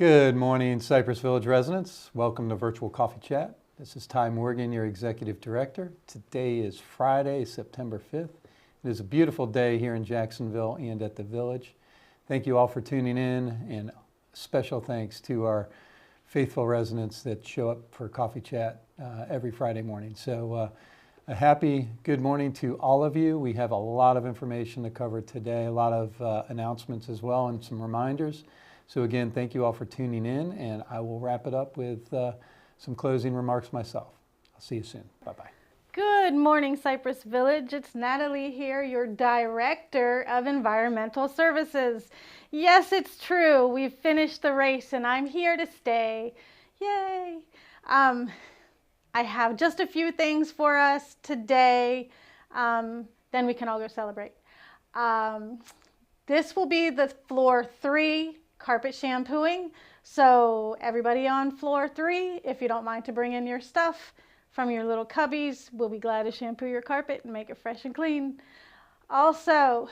Good morning, Cypress Village residents. Welcome to Virtual Coffee Chat. This is Ty Morgan, your Executive Director. Today is Friday, September 5th. It is a beautiful day here in Jacksonville and at the Village. Thank you all for tuning in, and special thanks to our faithful residents that show up for Coffee Chat every Friday morning. So a happy good morning to all of you. We have a lot of information to cover today, a lot of announcements as well, and some reminders. So again, thank you all for tuning in, and I will wrap it up with some closing remarks myself. I'll see you soon. Bye-bye. Good morning, Cypress Village. It's Natalie here, your Director of Environmental Services. Yes, it's true. We've finished the race, and I'm here to stay. Yay! I have just a few things for us today. Then we can all go celebrate. This will be the floor 3 carpet shampooing. So everybody on floor 3, if you don't mind to bring in your stuff from your little cubbies, we'll be glad to shampoo your carpet and make it fresh and clean. Also,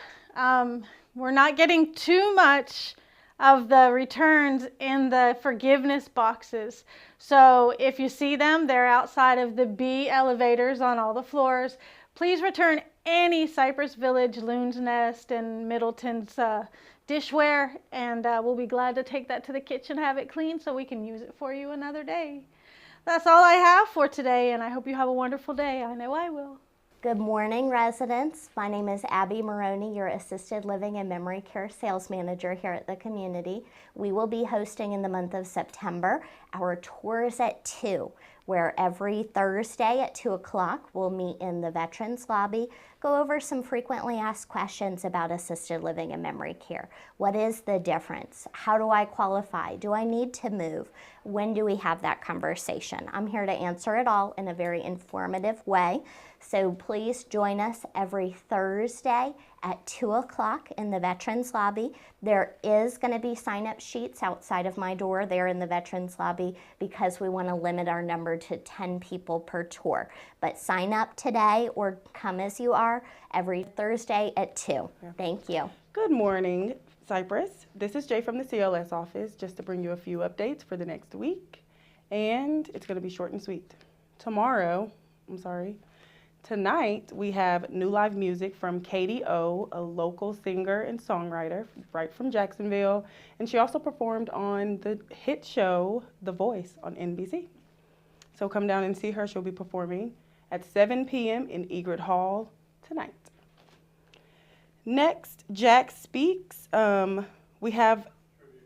we're not getting too much of the returns in the forgiveness boxes. So if you see them, they're outside of the B elevators on all the floors. Please return any Cypress Village, Loon's Nest, and Middleton's dishware, and we'll be glad to take that to the kitchen, have it clean so we can use it for you another day. That's all I have for today, and I hope you have a wonderful day. I know I will. Good morning, residents. My name is Abby Maroney, your Assisted Living and Memory Care Sales Manager here at the community. We will be hosting in the month of September our tours at 2, where every Thursday at 2 o'clock we'll meet in the Veterans Lobby, go over some frequently asked questions about assisted living and memory care. What is the difference? How do I qualify? Do I need to move? When do we have that conversation? I'm here to answer it all in a very informative way. So please join us every Thursday at 2 o'clock in the Veterans Lobby. There is going to be sign-up sheets outside of my door there in the Veterans Lobby because we want to limit our number to 10 people per tour. But sign up today or come as you are every Thursday at 2. Yeah. Thank you. Good morning, Cypress. This is Jay from the CLS office, just to bring you a few updates for the next week. And it's going to be short and sweet. Tonight, we have new live music from Katie O, a local singer and songwriter right from Jacksonville. And she also performed on the hit show, The Voice, on NBC. So come down and see her. She'll be performing at 7 p.m. in Egret Hall tonight. Next, Jack Speaks. We have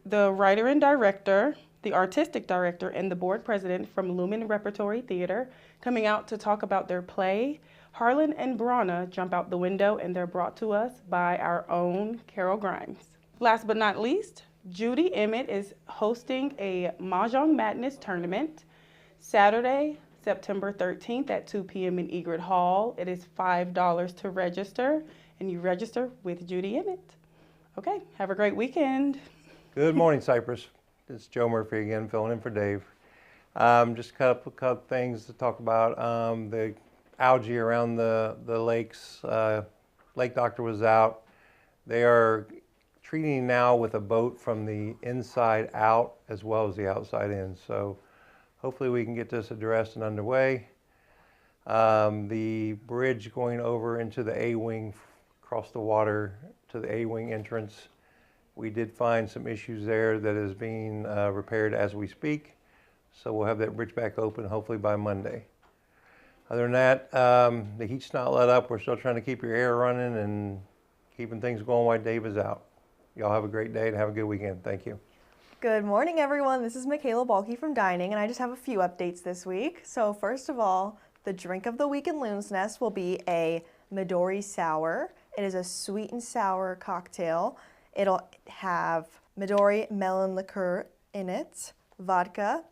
the writer and director, the artistic director, and the board president from Lumen Repertory Theater coming out to talk about their play, Harlan and Brana Jump Out the Window, and they're brought to us by our own Carol Grimes. Last but not least, Judy Emmett is hosting a Mahjong Madness tournament Saturday, September 13th at 2 p.m. in Egret Hall. It is $5 to register, and you register with Judy Emmett. Okay, have a great weekend. Good morning, Cypress. This is Joe Murphy again, filling in for Dave. Just a couple things to talk about. The algae around the lakes. Lake Doctor was out. They are treating now with a boat from the inside out as well as the outside in. So hopefully we can get this addressed and underway. The bridge going over into the A-wing, across the water to the A-wing entrance, we did find some issues there that is being repaired as we speak. So we'll have that bridge back open hopefully by Monday. Other than that, the heat's not let up. We're still trying to keep your air running and keeping things going while Dave is out. Y'all have a great day and have a good weekend. Thank you. Good morning, everyone. This is Michaela Balke from Dining, and I just have a few updates this week. So first of all, the drink of the week in Loon's Nest will be a Midori Sour. It is a sweet and sour cocktail. It'll have Midori melon liqueur in it, vodka,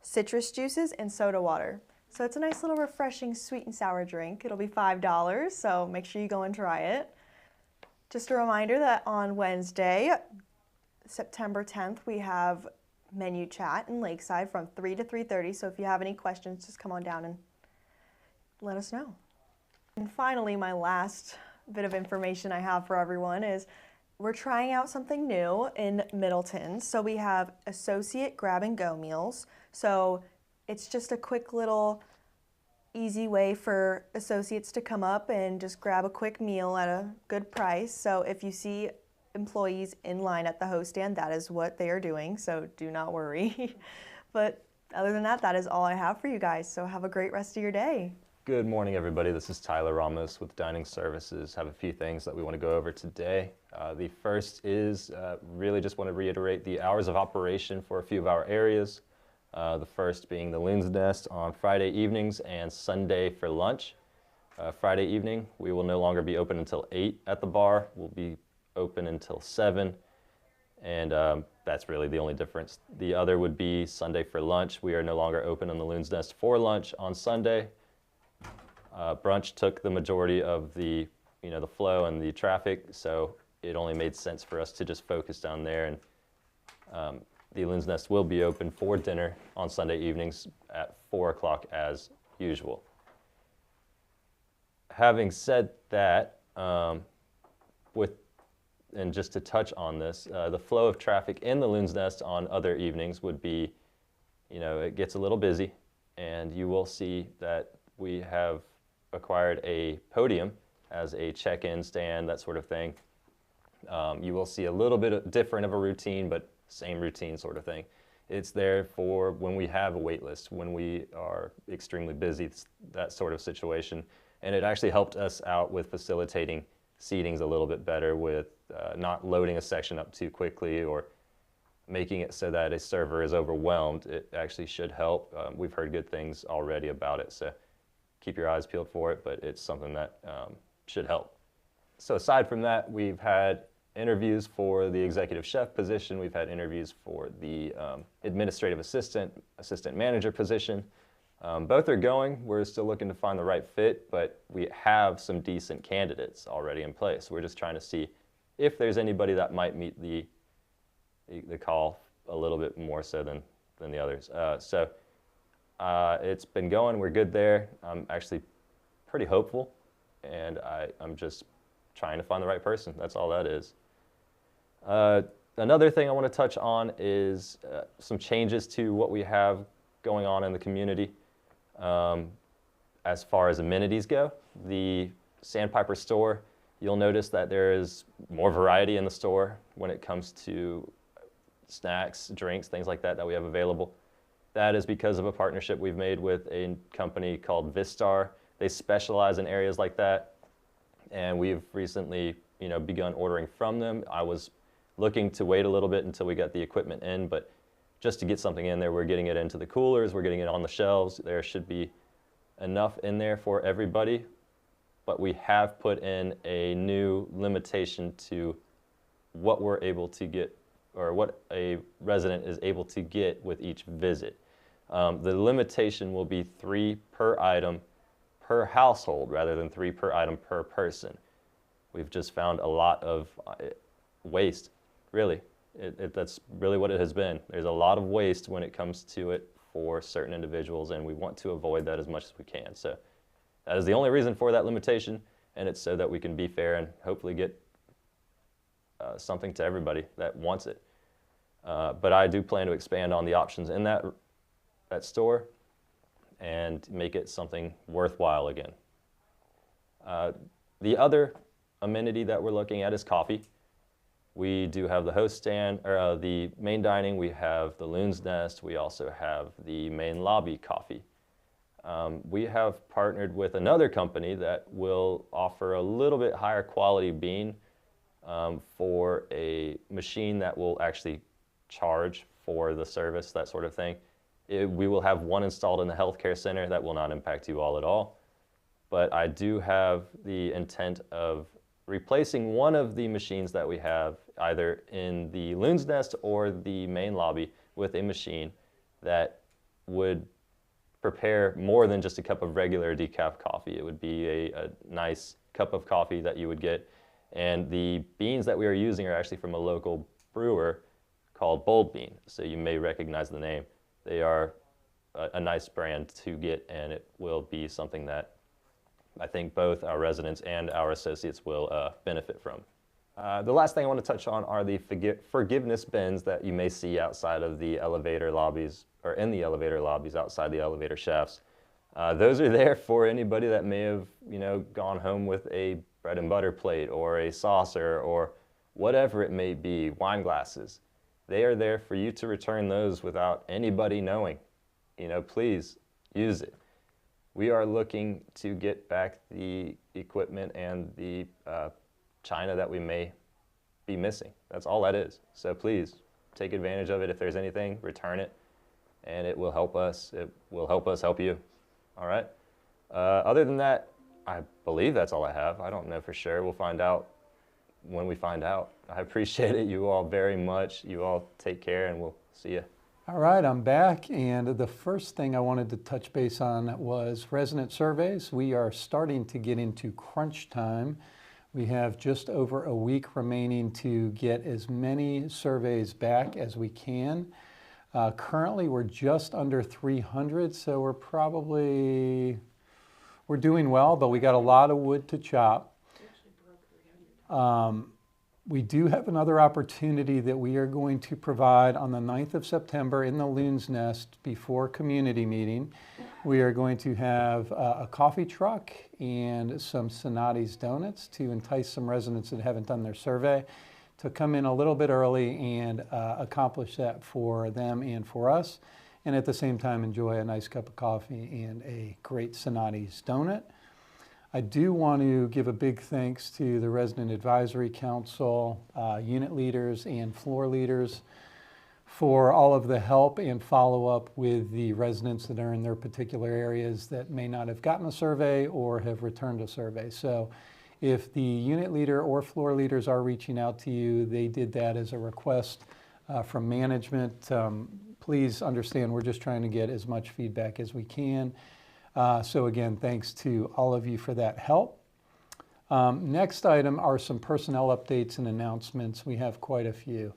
citrus juices, and soda water. So it's a nice little refreshing sweet and sour drink. It'll be $5, so make sure you go and try it. Just a reminder that on Wednesday, September 10th, we have menu chat in Lakeside from 3 to 3:30. So if you have any questions, just come on down and let us know. And finally, my last bit of information I have for everyone is we're trying out something new in Middleton. So we have associate grab and go meals. So it's just a quick little easy way for associates to come up and just grab a quick meal at a good price. So if you see employees in line at the host stand, that is what they are doing. So do not worry. But other than that, that is all I have for you guys. So have a great rest of your day. Good morning, everybody. This is Tyler Ramos with Dining Services. Have a few things that we want to go over today. The first is really just want to reiterate the hours of operation for a few of our areas. The first being the Loon's Nest on Friday evenings and Sunday for lunch. Friday evening, we will no longer be open until 8 at the bar. We'll be open until 7, and that's really the only difference. The other would be Sunday for lunch. We are no longer open on the Loon's Nest for lunch on Sunday. Brunch took the majority of the flow and the traffic, so it only made sense for us to just focus down there. And the Loon's Nest will be open for dinner on Sunday evenings at 4 o'clock as usual. Having said that, and just to touch on this, the flow of traffic in the Loon's Nest on other evenings would be, it gets a little busy, and you will see that we have acquired a podium as a check-in stand, that sort of thing. You will see a little bit different of a routine, but same routine sort of thing. It's there for when we have a wait list, when we are extremely busy, that sort of situation. And it actually helped us out with facilitating seatings a little bit better with not loading a section up too quickly or making it so that a server is overwhelmed. It actually should help. We've heard good things already about it, so keep your eyes peeled for it, but it's something that should help. So aside from that, we've had interviews for the executive chef position. We've had interviews for the administrative assistant manager position. Both are going. We're still looking to find the right fit, but we have some decent candidates already in place. We're just trying to see if there's anybody that might meet the call a little bit more so than the others. It's been going. We're good there. I'm actually pretty hopeful, and I'm just trying to find the right person. That's all that is. Another thing I want to touch on is some changes to what we have going on in the community. As far as amenities go, the Sandpiper store, you'll notice that there is more variety in the store when it comes to snacks, drinks, things like that we have available. That is because of a partnership we've made with a company called Vistar. They specialize in areas like that, and we've recently begun ordering from them. I was looking to wait a little bit until we got the equipment in, but just to get something in there, we're getting it into the coolers, we're getting it on the shelves. There should be enough in there for everybody, but we have put in a new limitation to what we're able to get, or what a resident is able to get with each visit. The limitation will be 3 per item per household rather than 3 per item per person. We've just found a lot of waste, really. That's really what it has been. There's a lot of waste when it comes to it for certain individuals, and we want to avoid that as much as we can. So that is the only reason for that limitation, and it's so that we can be fair and hopefully get something to everybody that wants it. But I do plan to expand on the options in that store and make it something worthwhile again. The other amenity that we're looking at is coffee. We do have the host stand, or the main dining. We have the Loon's Nest. We also have the main lobby coffee. We have partnered with another company that will offer a little bit higher quality bean for a machine that will actually charge for the service, that sort of thing. We will have one installed in the healthcare center. That will not impact you all at all. But I do have the intent of replacing one of the machines that we have either in the Loon's Nest or the main lobby with a machine that would prepare more than just a cup of regular decaf coffee. It would be a nice cup of coffee that you would get. And the beans that we are using are actually from a local brewer called Bold Bean. So you may recognize the name. They are a nice brand to get, and it will be something that I think both our residents and our associates will benefit from. The last thing I want to touch on are the forgiveness bins that you may see outside of the elevator lobbies, or in the elevator lobbies outside the elevator shafts. Those are there for anybody that may have, gone home with a bread and butter plate or a saucer or whatever it may be, wine glasses. They are there for you to return those without anybody knowing. Please use it. We are looking to get back the equipment and the china that we may be missing. That's all that is. So please take advantage of it. If there's anything, return it, and it will help us. It will help us help you. All right? Other than that, I believe that's all I have. I don't know for sure. We'll find out when we find out. I appreciate it, you all, very much. You all take care, and we'll see you. All right, I'm back, and the first thing I wanted to touch base on was resident surveys. We are starting to get into crunch time. We have just over a week remaining to get as many surveys back as we can. Currently, we're just under 300, so we're doing well, but we got a lot of wood to chop. We do have another opportunity that we are going to provide on the 9th of September in the Loon's Nest before community meeting. We are going to have a coffee truck and some Sonati's donuts to entice some residents that haven't done their survey to come in a little bit early and accomplish that for them and for us, and at the same time enjoy a nice cup of coffee and a great Sonati's donut. I do want to give a big thanks to the Resident Advisory Council, unit leaders and floor leaders for all of the help and follow-up with the residents that are in their particular areas that may not have gotten a survey or have returned a survey. So if the unit leader or floor leaders are reaching out to you, they did that as a request from management. Please understand we're just trying to get as much feedback as we can. So again, thanks to all of you for that help. Next item are some personnel updates and announcements. We have quite a few.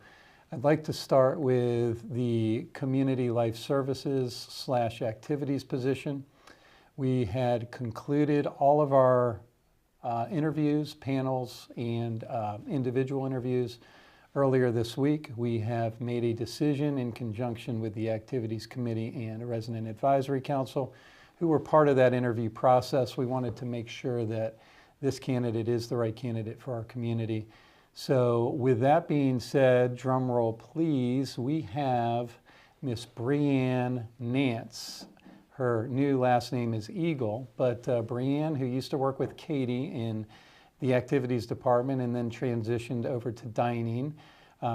I'd like to start with the Community Life Services / Activities position. We had concluded all of our interviews, panels, and individual interviews earlier this week. We have made a decision in conjunction with the Activities Committee and Resident Advisory Council, who were part of that interview process. We wanted to make sure that this candidate is the right candidate for our community. So with that being said, drum roll please, we have Miss Brianne Nance. Her new last name is Eagle, but Brianne, who used to work with Katie in the activities department and then transitioned over to dining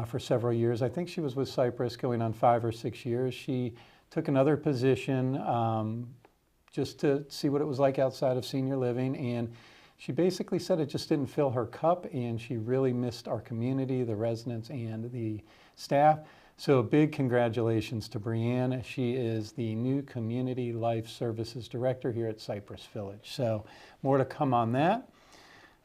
for several years. I think she was with Cypress going on 5 or 6 years. She took another position just to see what it was like outside of senior living, and she basically said it just didn't fill her cup, and she really missed our community, the residents, and the staff. So big congratulations to Brianne. She is the new Community Life Services Director here at Cypress Village. So more to come on that.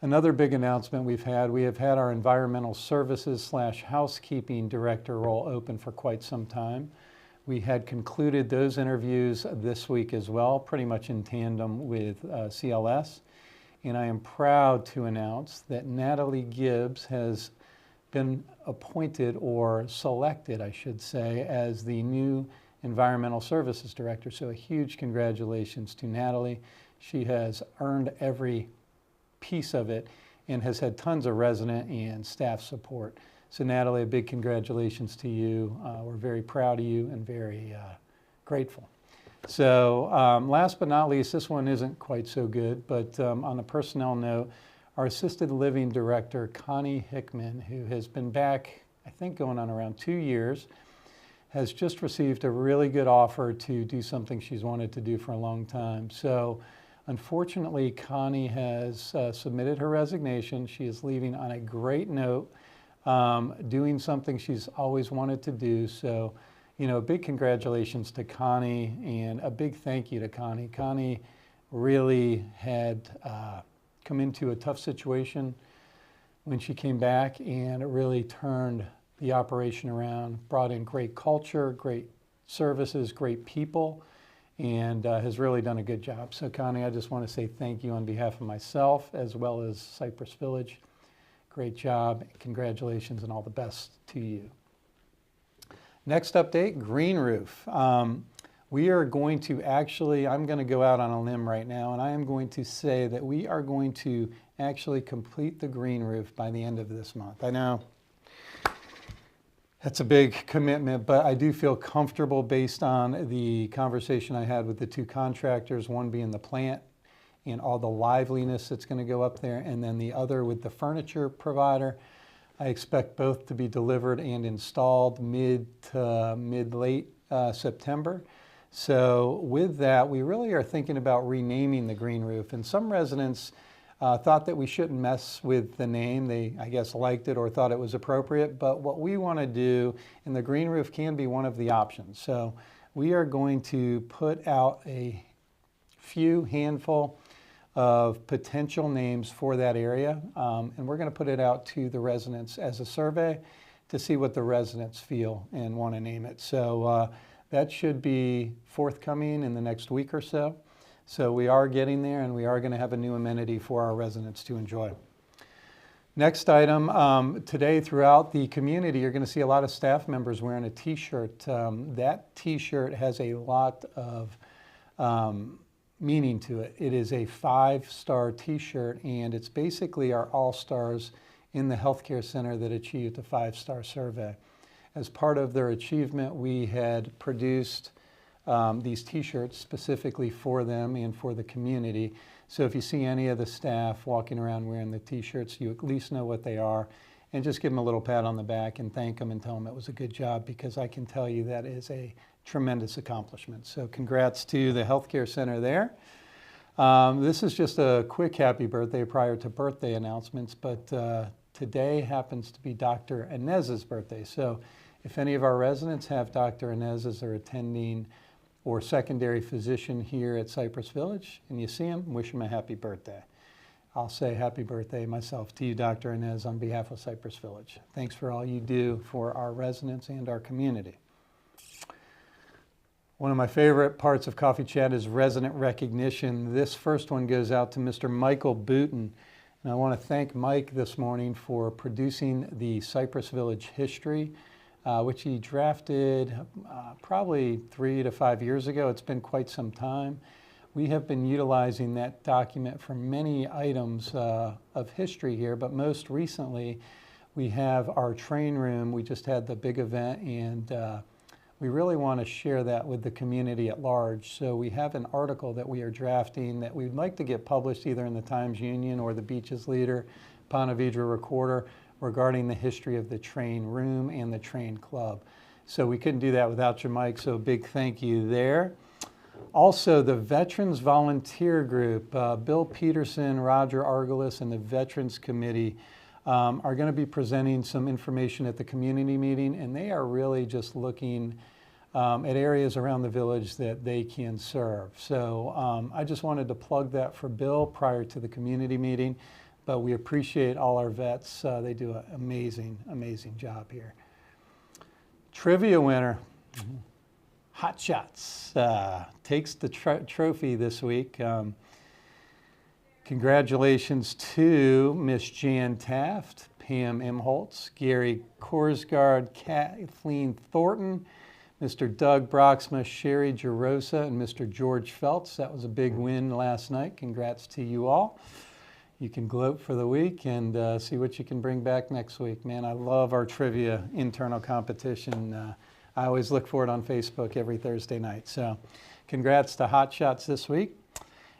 Another big announcement we have had our Environmental Services / Housekeeping Director role open for quite some time. We had concluded those interviews this week as well, pretty much in tandem with CLS. And I am proud to announce that Natalie Gibbs has been appointed, or selected, I should say, as the new Environmental Services Director. So a huge congratulations to Natalie. She has earned every piece of it and has had tons of resident and staff support. So Natalie, a big congratulations to you. We're very proud of you and very grateful. So last but not least, this one isn't quite so good, but on a personnel note, our Assisted Living Director, Connie Hickman, who has been back, I think going on around 2 years, has just received a really good offer to do something she's wanted to do for a long time. So unfortunately, Connie has submitted her resignation. She is leaving on a great note, doing something she's always wanted to do. So, big congratulations to Connie and a big thank you to Connie. Connie really had come into a tough situation when she came back, and it really turned the operation around, brought in great culture, great services, great people, and has really done a good job. So Connie, I just want to say thank you on behalf of myself as well as Cypress Village. Great job. Congratulations and all the best to you. Next update, green roof. We are going to I'm going to go out on a limb right now, and I am going to say that we are going to actually complete the green roof by the end of this month. I know that's a big commitment, but I do feel comfortable based on the conversation I had with the two contractors, one being the plant and all the liveliness that's going to go up there, and then the other with the furniture provider. I expect both to be delivered and installed mid to mid-late September. So with that, we really are thinking about renaming the green roof. And some residents thought that we shouldn't mess with the name. They, I guess, liked it or thought it was appropriate. But what we want to do, and the green roof can be one of the options. So we are going to put out a handful of potential names for that area. And we're going to put it out to the residents as a survey to see what the residents feel and want to name it. So that should be forthcoming in the next week or so. So we are getting there, and we are going to have a new amenity for our residents to enjoy. Next item, today throughout the community, you're going to see a lot of staff members wearing a t-shirt. That t-shirt has a lot of meaning to it. It is a 5-star t-shirt, and it's basically our all-stars in the healthcare center that achieved a 5-star survey. As part of their achievement, we had produced these t-shirts specifically for them and for the community. So if you see any of the staff walking around wearing the t-shirts, you at least know what they are, and just give them a little pat on the back and thank them and tell them it was a good job, because I can tell you that is a tremendous accomplishment. So congrats to the healthcare center there. This is just a quick happy birthday prior to birthday announcements, but today happens to be Dr. Inez's birthday. So if any of our residents have Dr. Inez as their attending or secondary physician here at Cypress Village, and you see him, wish him a happy birthday. I'll say happy birthday myself to you, Dr. Inez, on behalf of Cypress Village. Thanks for all you do for our residents and our community. One of my favorite parts of Coffee Chat is resident recognition. This first one goes out to Mr. Michael Booten. And I want to thank Mike this morning for producing the Cypress Village history, which he drafted probably 3 to 5 years ago. It's been quite some time. We have been utilizing that document for many items of history here, but most recently we have our train room. We just had the big event, and we really want to share that with the community at large. So we have an article that we are drafting that we'd like to get published either in the Times-Union or the Beaches Leader, Ponte Vedra Recorder, regarding the history of the train room and the train club. So we couldn't do that without you, Mike, so big thank you there. Also, the Veterans Volunteer Group, Bill Peterson, Roger Argelis, and the Veterans Committee are going to be presenting some information at the community meeting, and they are really just looking at areas around the village that they can serve. So I just wanted to plug that for Bill prior to the community meeting, but we appreciate all our vets. They do an amazing, amazing job here. Trivia winner, Hot Shots, takes the trophy this week. Congratulations to Miss Jan Taft, Pam Imholtz, Gary Korsgaard, Kathleen Thornton, Mr. Doug Broxma, Sherry Jarosa, and Mr. George Feltz. That was a big win last night. Congrats to you all. You can gloat for the week and see what you can bring back next week. Man, I love our trivia internal competition. I always look for it on Facebook every Thursday night. So congrats to Hot Shots this week.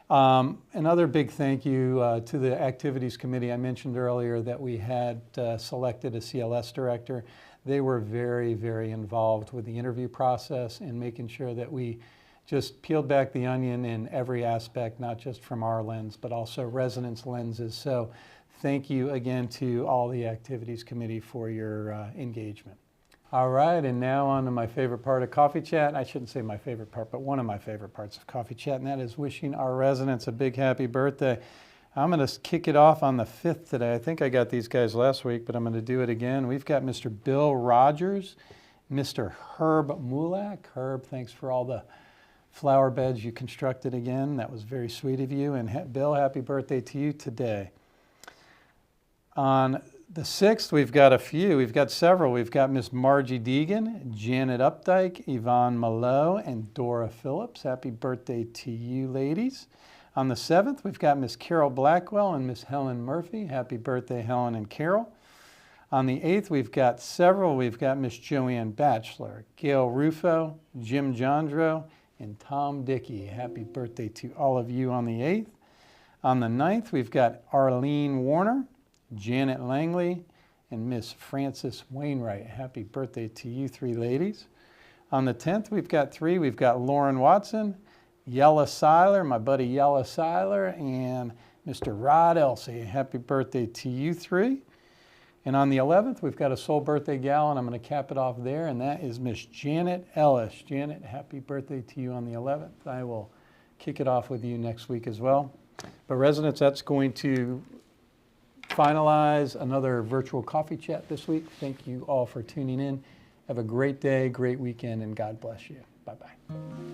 Another big thank you to the Activities Committee. I mentioned earlier that we had selected a CLS director. They were very, very involved with the interview process and making sure that we just peeled back the onion in every aspect, not just from our lens, but also residents' lenses. So thank you again to all the Activities Committee for your engagement. All right, and now on to my favorite part of Coffee Chat. I shouldn't say my favorite part, but one of my favorite parts of Coffee Chat, and that is wishing our residents a big happy birthday. I'm going to kick it off on the 5th today. I think I got these guys last week, but I'm going to do it again. We've got Mr. Bill Rogers, Mr. Herb Mulak. Herb, thanks for all the flower beds you constructed again. That was very sweet of you. And Bill, happy birthday to you today. On The 6th, we've got a few. We've got several. We've got Miss Margie Deegan, Janet Updike, Yvonne Malo, and Dora Phillips. Happy birthday to you, ladies. On the 7th, we've got Miss Carol Blackwell and Miss Helen Murphy. Happy birthday, Helen and Carol. On the 8th, we've got several. We've got Miss Joanne Batchelor, Gail Rufo, Jim Jondro, and Tom Dickey. Happy birthday to all of you on the 8th. On the 9th, we've got Arlene Warner, Janet Langley, and Miss Frances Wainwright. Happy birthday to you 3 ladies. On the 10th, we've got 3. We've got Lauren Watson, Yella Seiler, my buddy Yella Seiler, and Mr. Rod Elsey. Happy birthday to you 3. And on the 11th, we've got a soul birthday gal, and I'm going to cap it off there, and that is Miss Janet Ellis. Janet, happy birthday to you on the 11th. I will kick it off with you next week as well. But residents, that's going to finalize another virtual coffee chat this week. Thank you all for tuning in. Have a great day, great weekend, and God bless you. Bye-bye.